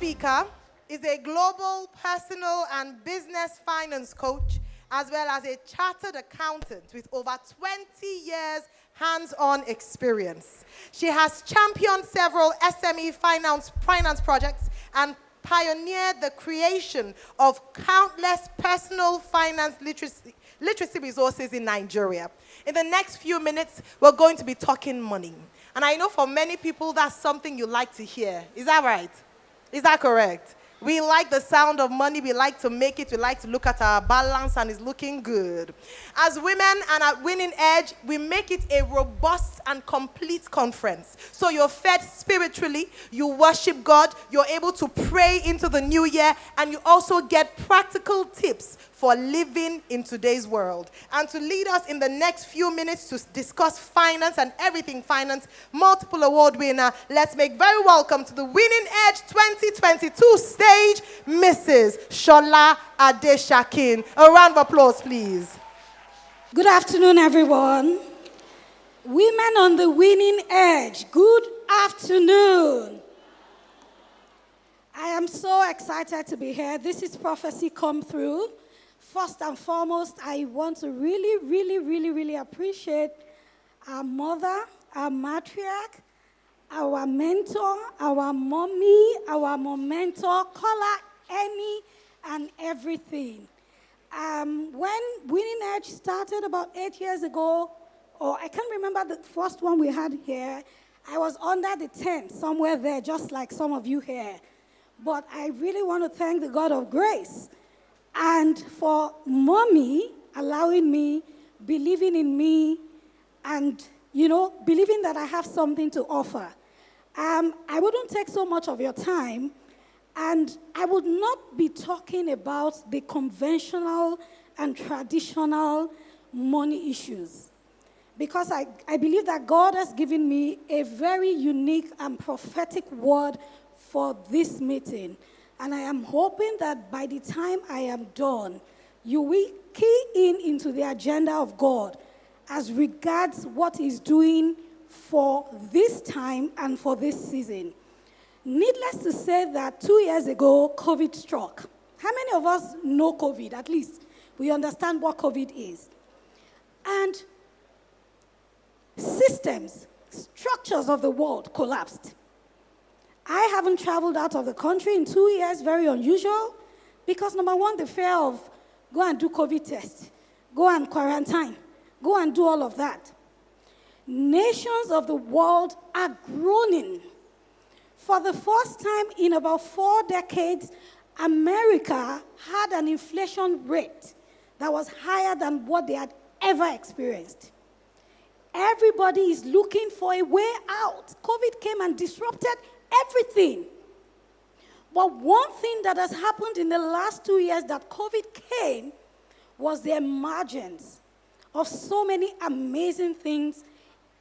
speaker is a global personal and business finance coach, as well as a chartered accountant with over 20 years hands-on experience. She has championed several SME finance projects and pioneered the creation of countless personal finance literacy resources in Nigeria. In the next few minutes, we're going to be talking money. And I know for many people, that's something you like to hear. Is that right? Is that correct? We like the sound of money. We like to make it. We like to look at our balance, and it's looking good. As women and at Winning Edge, we make it a robust and complete conference. So you're fed spiritually, you worship God, you're able to pray into the new year, and you also get practical tips for living in today's world. And to lead us in the next few minutes to discuss finance and everything finance, multiple award winner, let's make very welcome to the Winning Edge 2022 stage, Mrs. Sola Adesakin. A round of applause, please. Good afternoon, everyone. Women on the Winning Edge, good afternoon. I am so excited to be here. This is Prophecy Come Through. First and foremost, I want to really appreciate our mother, our matriarch, our mentor, our mommy, our momentor, call her any and everything. When Winning Edge started about 8 years ago, or I can't remember the first one we had here, I was under the tent somewhere there, just like some of you here. But I really want to thank the God of grace and for mommy allowing me, believing in me, and, believing that I have something to offer. I wouldn't take so much of your time, and I would not be talking about the conventional and traditional money issues, because I believe that God has given me a very unique and prophetic word for this meeting. And I am hoping that by the time I am done, you will key into the agenda of God as regards what He's doing for this time and for this season. Needless to say that 2 years ago, COVID struck. How many of us know COVID? At least we understand what COVID is. And systems, structures of the world collapsed. I haven't traveled out of the country in 2 years, very unusual, because number one, the fear of go and do COVID test, go and quarantine, go and do all of that. Nations of the world are groaning. For the first time in about 4 decades, America had an inflation rate that was higher than what they had ever experienced. Everybody is looking for a way out. COVID came and disrupted everything. But one thing that has happened in the last 2 years that COVID came was the emergence of so many amazing things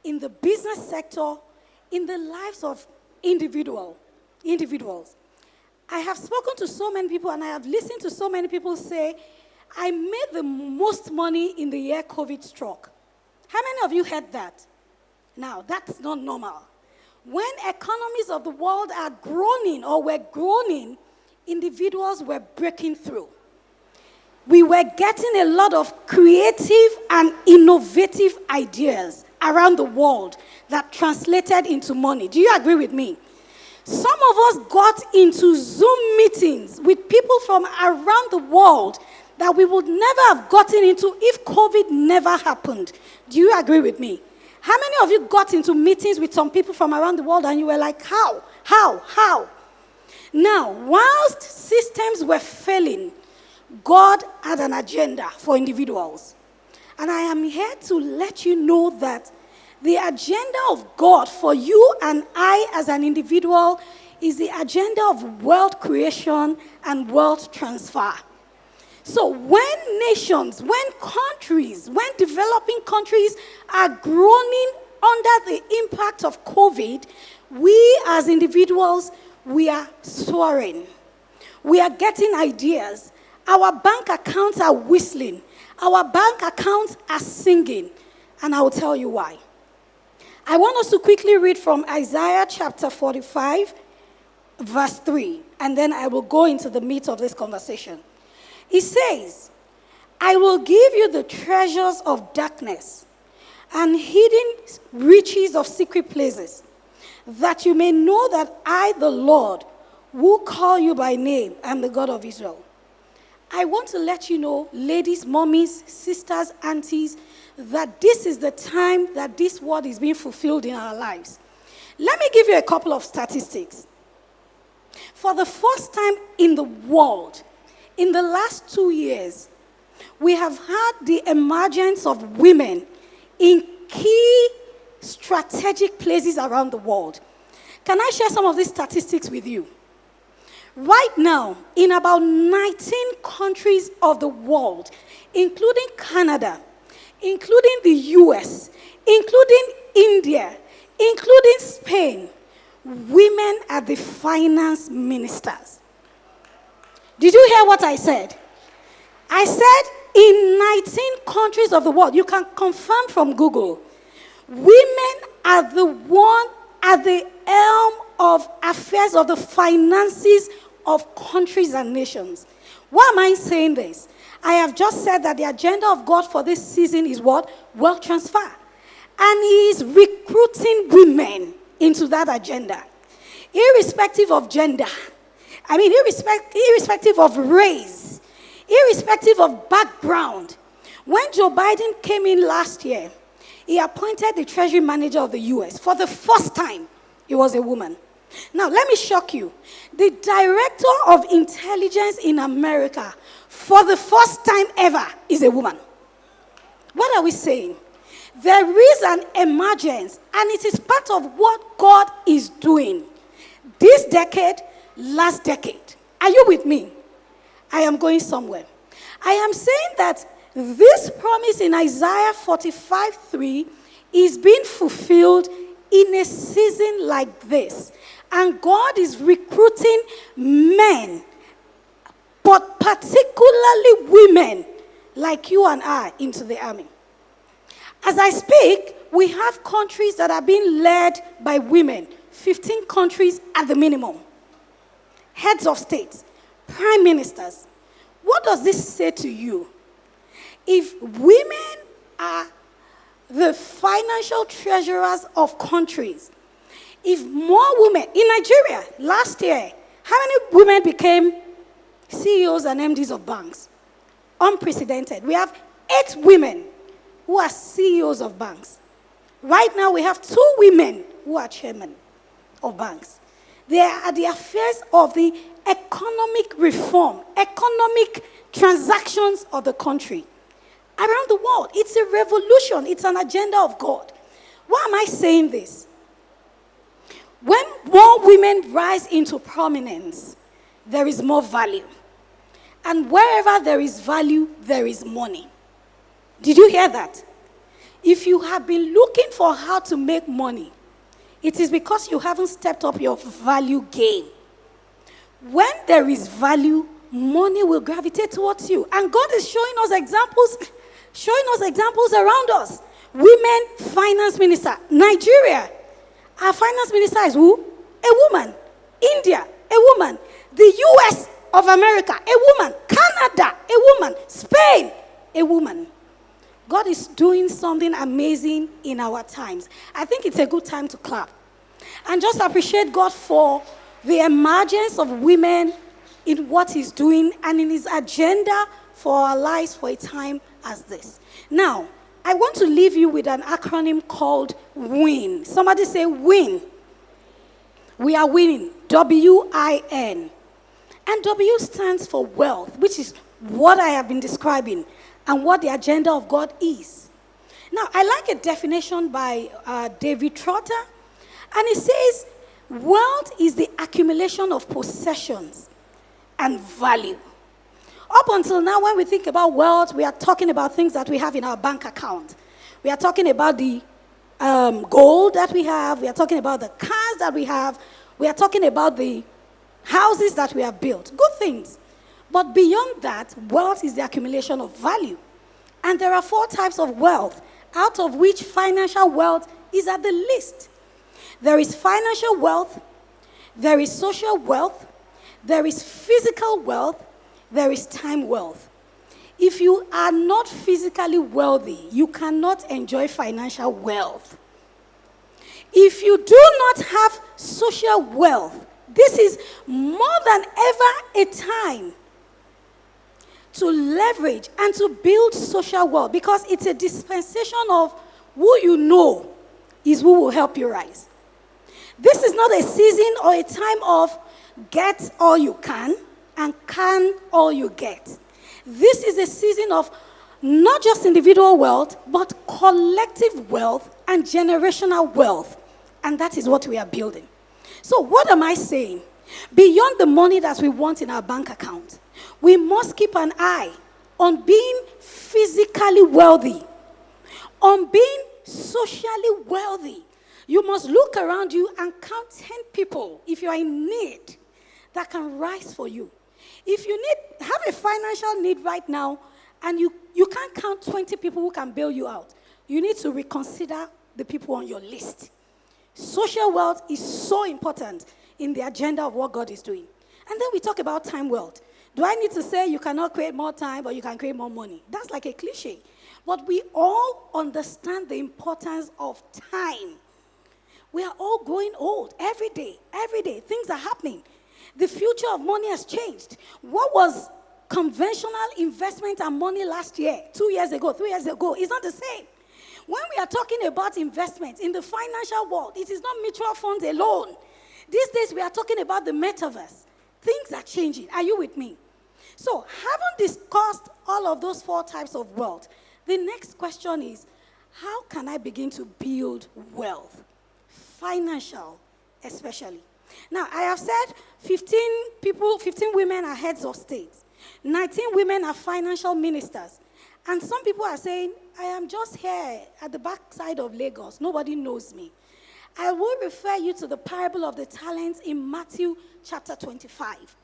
in the business sector, in the lives of individuals. I have spoken to so many people, and I have listened to so many people say, I made the most money in the year COVID struck. How many of you heard that? Now, that's not normal. When economies of the world are groaning or were groaning, individuals were breaking through. We were getting a lot of creative and innovative ideas around the world that translated into money. Do you agree with me? Some of us got into Zoom meetings with people from around the world that we would never have gotten into if COVID never happened. Do you agree with me? How many of you got into meetings with some people from around the world and you were like, how? Now, whilst systems were failing, God had an agenda for individuals. And I am here to let you know that the agenda of God for you and I as an individual is the agenda of wealth creation and wealth transfer. So when nations, when countries, when developing countries are groaning under the impact of COVID, we as individuals, we are soaring. We are getting ideas. Our bank accounts are whistling. Our bank accounts are singing. And I will tell you why. I want us to quickly read from Isaiah chapter 45, verse 3, and then I will go into the meat of this conversation. It says, I will give you the treasures of darkness and hidden riches of secret places, that you may know that I, the Lord, who call you by name, am the God of Israel. I want to let you know, ladies, mommies, sisters, aunties, that this is the time that this word is being fulfilled in our lives. Let me give you a couple of statistics. For the first time in the world, in the last 2 years, we have had the emergence of women in key strategic places around the world. Can I share some of these statistics with you? Right now, in about 19 countries of the world, including Canada, including the US, including India, including Spain, women are the finance ministers. Did you hear what I said? I said in 19 countries of the world, you can confirm from Google, women are the one at the helm of affairs of the finances of countries and nations. Why am I saying this? I have just said that the agenda of God for this season is what? Wealth transfer. And He is recruiting women into that agenda, irrespective of gender. I mean, irrespective of race, irrespective of background. When Joe Biden came in last year, he appointed the Treasury Manager of the US. For the first time, it was a woman. Now, let me shock you. The Director of Intelligence in America, for the first time ever, is a woman. What are we saying? There is an emergence, and it is part of what God is doing. This decade, last decade. Are you with me? I am going somewhere. I am saying that this promise in Isaiah 45:3 is being fulfilled in a season like this. And God is recruiting men, but particularly women like you and I, into the army. As I speak, we have countries that are being led by women, 15 countries at the minimum. Heads of states, prime ministers. What does this say to you? If women are the financial treasurers of countries, if more women, in Nigeria, last year, how many women became CEOs and MDs of banks? Unprecedented. We have 8 women who are CEOs of banks. Right now, we have 2 women who are chairmen of banks. They are the affairs of the economic reform, economic transactions of the country. Around the world, it's a revolution. It's an agenda of God. Why am I saying this? When more women rise into prominence, there is more value. And wherever there is value, there is money. Did you hear that? If you have been looking for how to make money, it is because you haven't stepped up your value game. When there is value, money will gravitate towards you. And God is showing us examples around us. Women finance minister. Nigeria, our finance minister is who? A woman. India, a woman. The US of America, a woman. Canada, a woman. Spain, a woman. God is doing something amazing in our times. I think it's a good time to clap. And just appreciate God for the emergence of women in what He's doing and in His agenda for our lives for a time as this. Now, I want to leave you with an acronym called WIN. Somebody say WIN. We are winning. W-I-N. And W stands for wealth, which is what I have been describing and what the agenda of God is. Now, I like a definition by David Trotter, and it says, wealth is the accumulation of possessions and value. Up until now, when we think about wealth, we are talking about things that we have in our bank account. We are talking about the gold that we have. We are talking about the cars that we have. We are talking about the houses that we have built. Good things. But beyond that, wealth is the accumulation of value. And there are 4 types of wealth, out of which financial wealth is at the least. There is financial wealth, There is social wealth, there is physical wealth, there is time wealth. If you are not physically wealthy, you cannot enjoy financial wealth. If you do not have social wealth, this is more than ever a time to leverage and to build social wealth, because it's a dispensation of who you know is who will help you rise. This is not a season or a time of get all you can and can all you get. This is a season of not just individual wealth, but collective wealth and generational wealth. And that is what we are building. So what am I saying? Beyond the money that we want in our bank account, we must keep an eye on being physically wealthy, on being socially wealthy. You must look around you and count 10 people, if you are in need, that can rise for you. If you have a financial need right now, and you can't count 20 people who can bail you out, you need to reconsider the people on your list. Social wealth is so important in the agenda of what God is doing. And then we talk about time wealth. Do I need to say you cannot create more time, but you can create more money? That's like a cliche. But we all understand the importance of time. We are all growing old every day. Things are happening. The future of money has changed. What was conventional investment and money last year, 2 years ago, 3 years ago, is not the same. When we are talking about investment in the financial world, it is not mutual funds alone. These days we are talking about the metaverse. Things are changing. Are you with me? So, having discussed all of those 4 types of wealth, the next question is, how can I begin to build wealth? Financial, especially. Now, I have said 15 women are heads of states. 19 women are financial ministers. And some people are saying, I am just here at the backside of Lagos. Nobody knows me. I will refer you to the parable of the talents in Matthew chapter 25.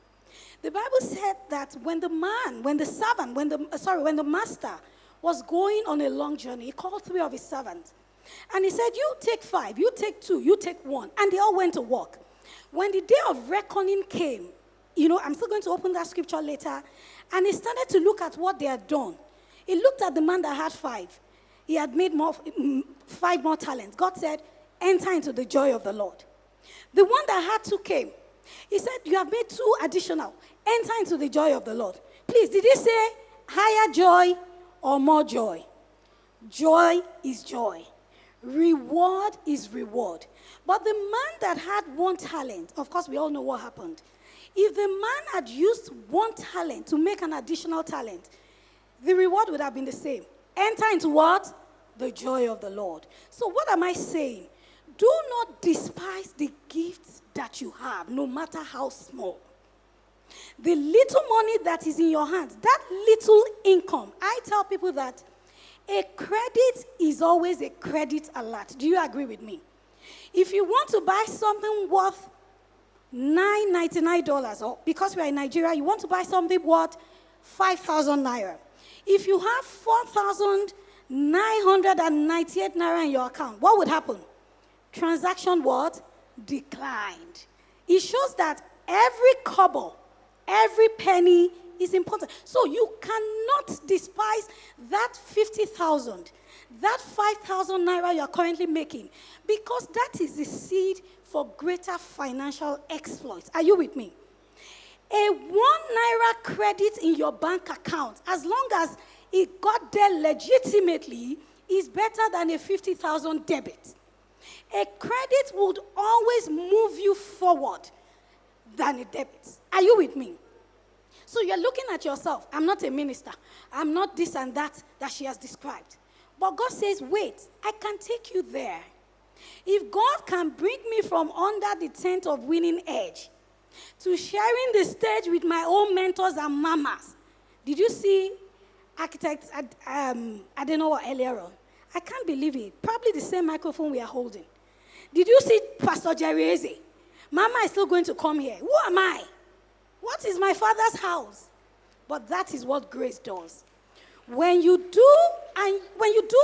The Bible said that when the master was going on a long journey, he called 3 of his servants. And he said, you take 5, you take 2, you take 1. And they all went to work. When the day of reckoning came, I'm still going to open that scripture later, and he started to look at what they had done. He looked at the man that had 5. He had made 5 more talents. God said, enter into the joy of the Lord. The one that had 2 came. He said, you have made 2 additional. Enter into the joy of the Lord. Please, did he say higher joy or more joy? Joy is joy. Reward is reward. But the man that had 1 talent, of course, we all know what happened. If the man had used 1 talent to make an additional talent, the reward would have been the same. Enter into what? The joy of the Lord. So what am I saying? Do not despise the gifts that you have, no matter how small. The little money that is in your hands, that little income, I tell people that a credit is always a credit alert. Do you agree with me? If you want to buy something worth $9.99, or because we are in Nigeria, you want to buy something worth 5,000 naira. If you have 4,998 naira in your account, what would happen? Transaction what? Declined. It shows that every kobo, every penny is important. So you cannot despise that 50,000, that 5,000 naira you are currently making, because that is the seed for greater financial exploits. Are you with me? A 1 naira credit in your bank account, as long as it got there legitimately, is better than a 50,000 debit. A credit would always move you forward than a debit. Are you with me? So you're looking at yourself. I'm not a minister. I'm not this and that she has described. But God says, wait, I can take you there. If God can bring me from under the tent of winning edge to sharing the stage with my own mentors and mamas. Did you see architect Adesakin earlier on? I can't believe it. Probably the same microphone we are holding. Did you see Pastor Jerry Eze? Mama is still going to come here. Who am I? What is my father's house? But that is what grace does. When you do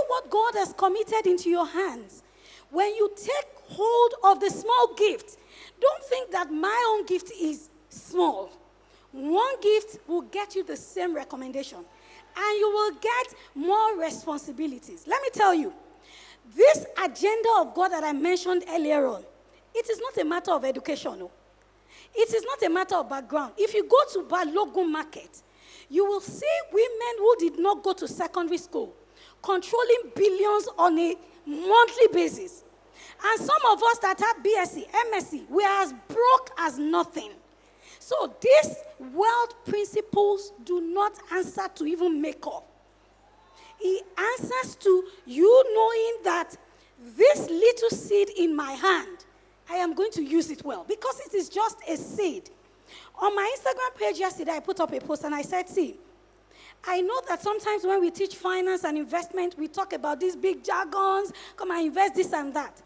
what God has committed into your hands, when you take hold of the small gift, Don't think that my own gift is small. One gift will get you the same recommendation, and you will get more responsibilities. Let me tell you, this agenda of God that I mentioned earlier on, it is not a matter of education. No. It is not a matter of background. If you go to Balogun Market, you will see women who did not go to secondary school controlling billions on a monthly basis. And some of us that have BSc, MSc, we are as broke as nothing. So these wealth principles do not answer to even make up. It answers to you knowing that this little seed in my hand, I am going to use it well, because it is just a seed. On my Instagram page yesterday, I put up a post and I said, see, I know that sometimes when we teach finance and investment, we talk about these big jargons, come and invest this and that.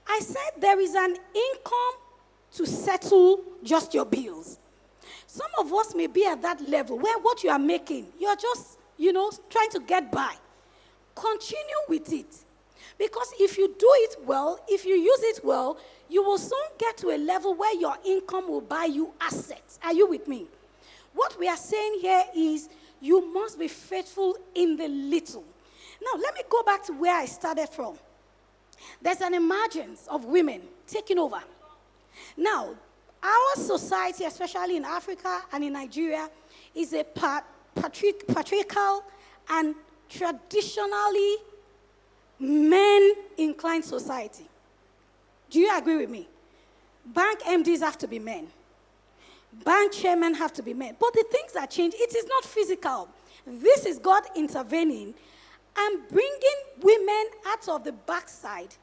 I said there is an income to settle just your bills. Some of us may be at that level where what you are making, you're just, trying to get by. Continue with it. Because if you do it well, if you use it well, you will soon get to a level where your income will buy you assets. Are you with me? What we are saying here is you must be faithful in the little. Now, let me go back to where I started from. There's an emergence of women taking over. Now, our society, especially in Africa and in Nigeria, is a patriarchal and traditionally men-inclined society. Do you agree with me? Bank MDs have to be men. Bank chairmen have to be men. But the things that change, it is not physical. This is God intervening and bringing women out of the backside,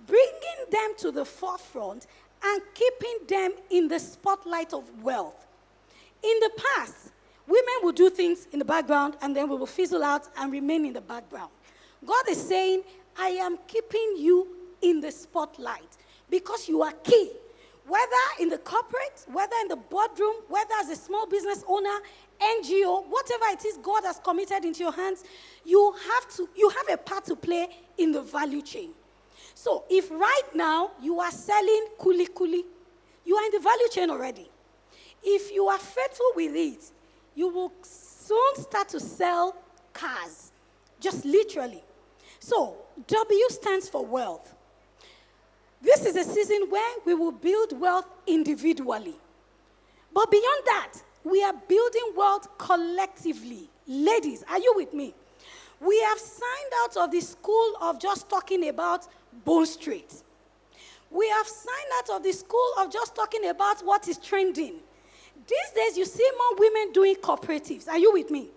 bringing them to the forefront, and keeping them in the spotlight of wealth. In the past, women would do things in the background and then we will fizzle out and remain in the background. God is saying, I am keeping you in the spotlight because you are key. Whether in the corporate, whether in the boardroom, whether as a small business owner, NGO, whatever it is God has committed into your hands, you have a part to play in the value chain. So if right now you are selling kuli, you are in the value chain already. If you are faithful with it, you will soon start to sell cars, just literally. So W stands for wealth. This is a season where we will build wealth individually. But beyond that, we are building wealth collectively. Ladies, are you with me? We have signed out of the school of just talking about Bone Street. We have signed out of the school of just talking about what is trending. These days, you see more women doing cooperatives. Are you with me?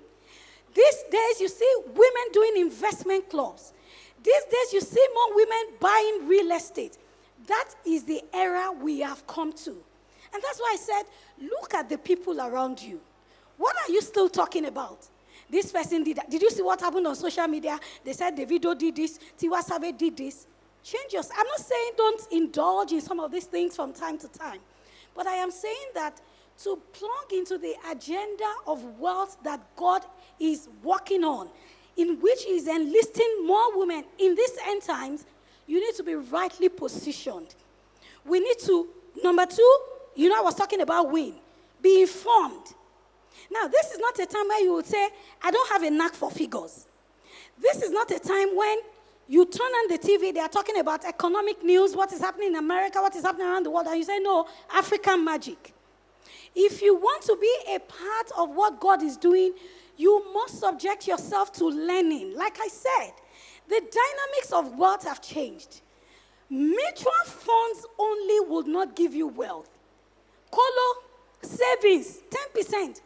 These days, you see women doing investment clubs. These days, you see more women buying real estate. That is the era we have come to. And that's why I said, look at the people around you. What are you still talking about? This person did that. Did you see what happened on social media? They said Davido did this, Tiwa Savage did this. Change yours. I'm not saying don't indulge in some of these things from time to time. But I am saying that to plug into the agenda of wealth that God is working on, in which He is enlisting more women in these end times, you need to be rightly positioned. We need to, number two, I was talking about win. Be informed. Now, this is not a time where you would say, I don't have a knack for figures. This is not a time when you turn on the TV, they are talking about economic news, what is happening in America, what is happening around the world, and you say, no, African magic. If you want to be a part of what God is doing, you must subject yourself to learning. Like I said, the dynamics of wealth have changed. Mutual funds only would not give you wealth. Colo, savings, 10%. Things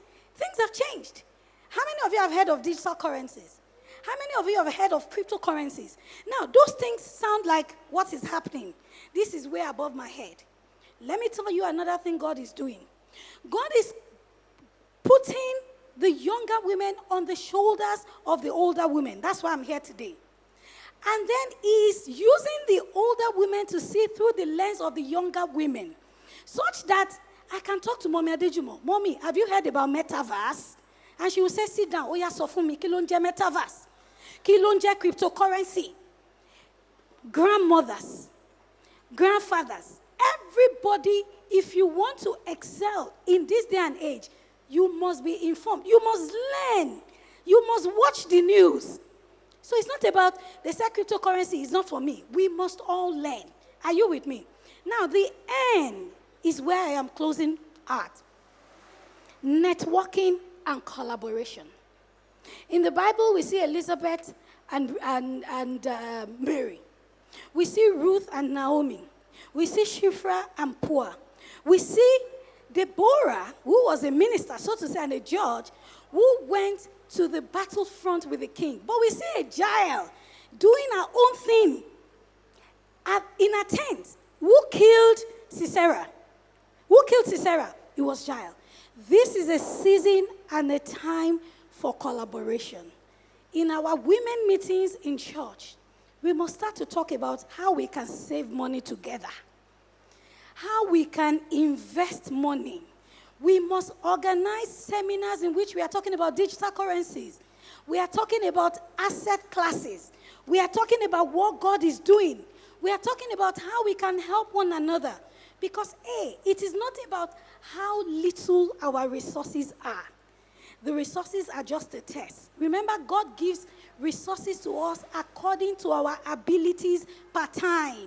have changed. How many of you have heard of digital currencies? How many of you have heard of cryptocurrencies? Now, those things sound like what is happening. This is way above my head. Let me tell you another thing God is doing. God is putting the younger women on the shoulders of the older women. That's why I'm here today. And then He's using the older women to see through the lens of the younger women, such that I can talk to Mommy Adejumo. Mommy, have you heard about metaverse? And she will say, sit down. Oh, yeah, so for me, kí ló ń jẹ́ metaverse? Kí ló ń jẹ́ cryptocurrency? Grandmothers, grandfathers, Everybody, if you want to excel in this day and age, you must be informed. You must learn. You must watch the news. So it's not about, they say cryptocurrency is not for me. We must all learn. Are you with me? Now, the end is where I am closing at. Networking and collaboration. In the Bible, we see Elizabeth and Mary. We see Ruth and Naomi. We see Shiphrah and Puah. We see Deborah, who was a minister, so to say, and a judge, who went to the battlefront with the king. But we see a Jael doing her own thing in a tent. Who killed Sisera? Who killed Sisera? It was Jael. This is a season and a time for collaboration. In our women meetings in church, we must start to talk about how we can save money together, how we can invest money. We must organize seminars in which we are talking about digital currencies. We are talking about asset classes. We are talking about what God is doing. We are talking about how we can help one another. Because, it is not about how little our resources are. The resources are just a test. Remember, God gives resources to us according to our abilities per time.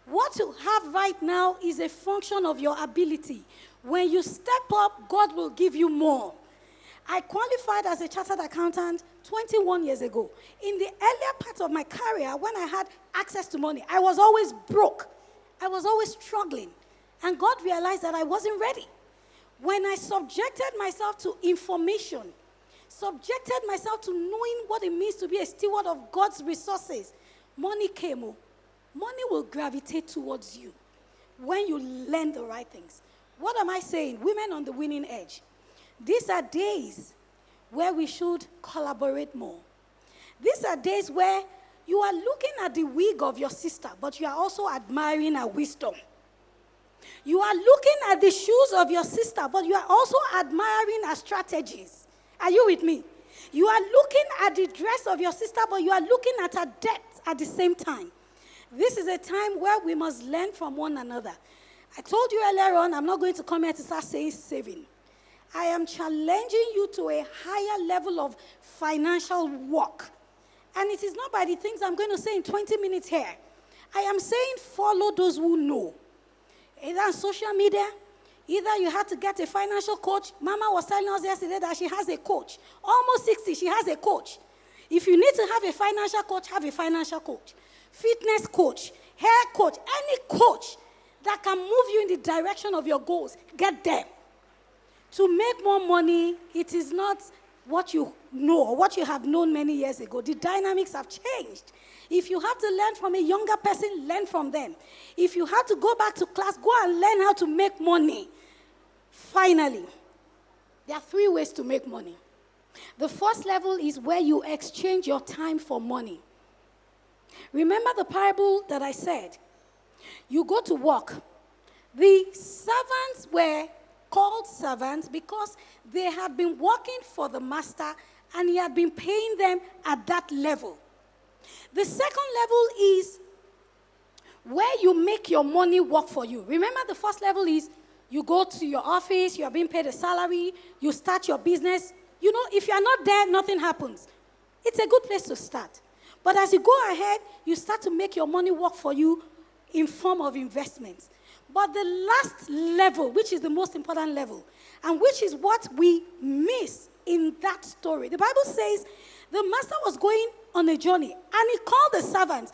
What you have right now is a function of your ability. When you step up, God will give you more. I qualified as a chartered accountant 21 years ago. In the earlier part of my career, when I had access to money, I was always broke. I was always struggling. And God realized that I wasn't ready. When I subjected myself to information, subjected myself to knowing what it means to be a steward of God's resources, money came. Money will gravitate towards you when you learn the right things. What am I saying? Women on the winning edge. These are days where we should collaborate more. These are days where you are looking at the wig of your sister, but you are also admiring her wisdom. You are looking at the shoes of your sister, but you are also admiring her strategies. Are you with me? You are looking at the dress of your sister, but you are looking at her depth at the same time. This is a time where we must learn from one another. I told you earlier on, I'm not going to come here to start saying saving. I am challenging you to a higher level of financial work. And it is not by the things I'm going to say in 20 minutes here. I am saying follow those who know. Either on social media, either you had to get a financial coach. Mama was telling us yesterday that she has a coach. Almost 60, she has a coach. If you need to have a financial coach, have a financial coach. Fitness coach, hair coach, any coach that can move you in the direction of your goals, get them. To make more money, it is not what you know or what you have known many years ago. The dynamics have changed. If you have to learn from a younger person, learn from them. If you have to go back to class, go and learn how to make money. Finally, there are 3 ways to make money. The first level is where you exchange your time for money. Remember the parable that I said? You go to work. The servants were called servants because they had been working for the master and he had been paying them at that level. The second level is where you make your money work for you. Remember, the first level is you go to your office, you are being paid a salary, you start your business. You know, if you are not there, nothing happens. It's a good place to start. But as you go ahead, you start to make your money work for you in form of investments. But the last level, which is the most important level, and which is what we miss in that story. The Bible says the master was going on a journey, and he called the servants,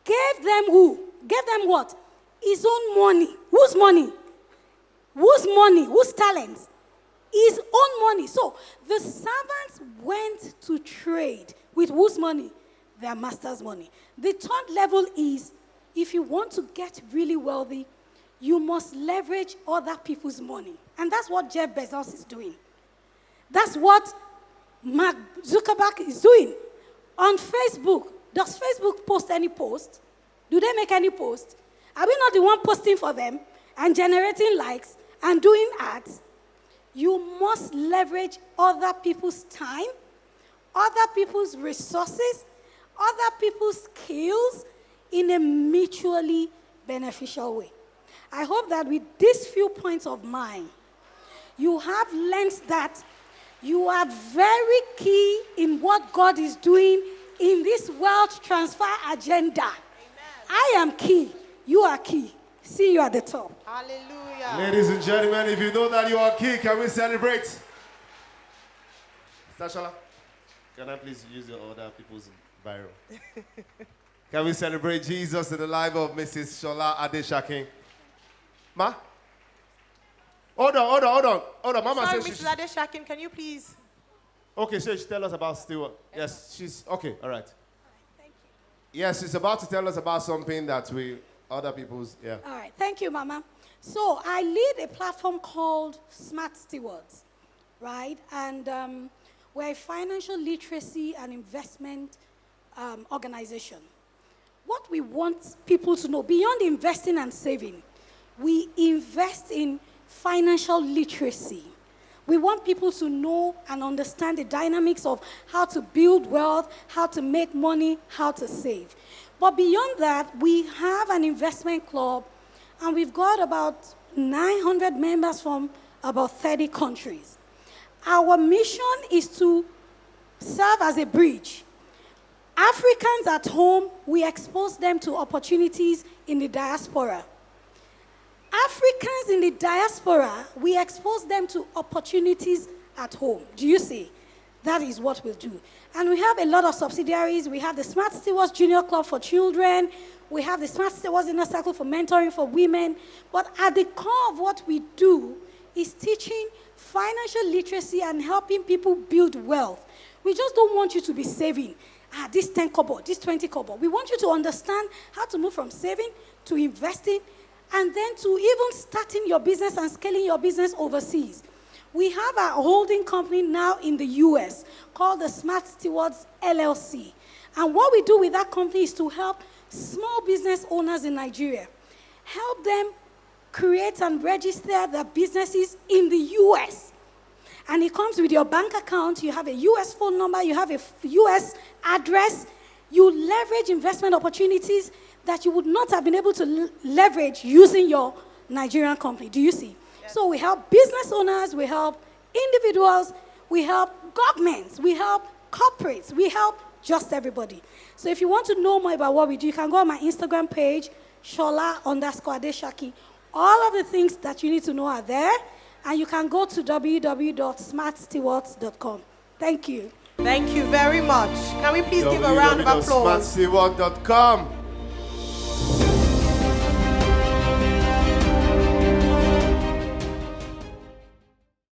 gave them who? Gave them what? His own money. Whose money? Whose money? Whose talents? His own money. So the servants went to trade with whose money? Their master's money. The third level is, if you want to get really wealthy, you must leverage other people's money. And that's what Jeff Bezos is doing. That's what Mark Zuckerberg is doing. On Facebook, does Facebook post any post? Do they make any post? Are we not the one posting for them and generating likes and doing ads? You must leverage other people's time, other people's resources, other people's skills in a mutually beneficial way. I hope that with these few points of mine, you have learned that you are very key in what God is doing in this wealth transfer agenda. Amen. I am key. You are key. See you at the top. Hallelujah. Ladies and gentlemen, if you know that you are key, can we celebrate? Stashala, can I please use your other people's Bible? Can we celebrate Jesus in the life of Mrs. Sola Adesakin? Ma? Hold on. Mama Sorry, says Mrs. Adesakin, can you please? Okay, so she tell us about Steward. Yes, she's okay. All right. Thank you. Yes, she's about to tell us about something that other people's. All right. Thank you, Mama. So I lead a platform called Smart Stewards, right? And we're a financial literacy and investment organization. What we want people to know, beyond investing and saving, we invest in financial literacy. We want people to know and understand the dynamics of how to build wealth, how to make money, how to save. But beyond that, we have an investment club, and we've got about 900 members from about 30 countries. Our mission is to serve as a bridge. Africans at home, we expose them to opportunities in the diaspora. Africans in the diaspora, we expose them to opportunities at home. Do you see? That is what we'll do. And we have a lot of subsidiaries. We have the Smart Stewards Junior Club for children. We have the Smart Stewards Inner Circle for mentoring for women. But at the core of what we do is teaching financial literacy and helping people build wealth. We just don't want you to be saving. This 10 kobo, this 20 kobo. We want you to understand how to move from saving to investing, and then to even starting your business and scaling your business overseas. We have a holding company now in the US called the Smart Stewards LLC. And what we do with that company is to help small business owners in Nigeria, help them create and register their businesses in the US. And it comes with your bank account. You have a US phone number. You have a US address. You leverage investment opportunities that you would not have been able to leverage using your Nigerian company. Do you see? Yes. So we help business owners. We help individuals. We help governments. We help corporates. We help just everybody. So if you want to know more about what we do, you can go on my Instagram page, Sola_Adesakin. All of the things that you need to know are there. And you can go to www.smartstewards.com. Thank you. Thank you very much. Can we please give a round of applause? www.smartsteward.com.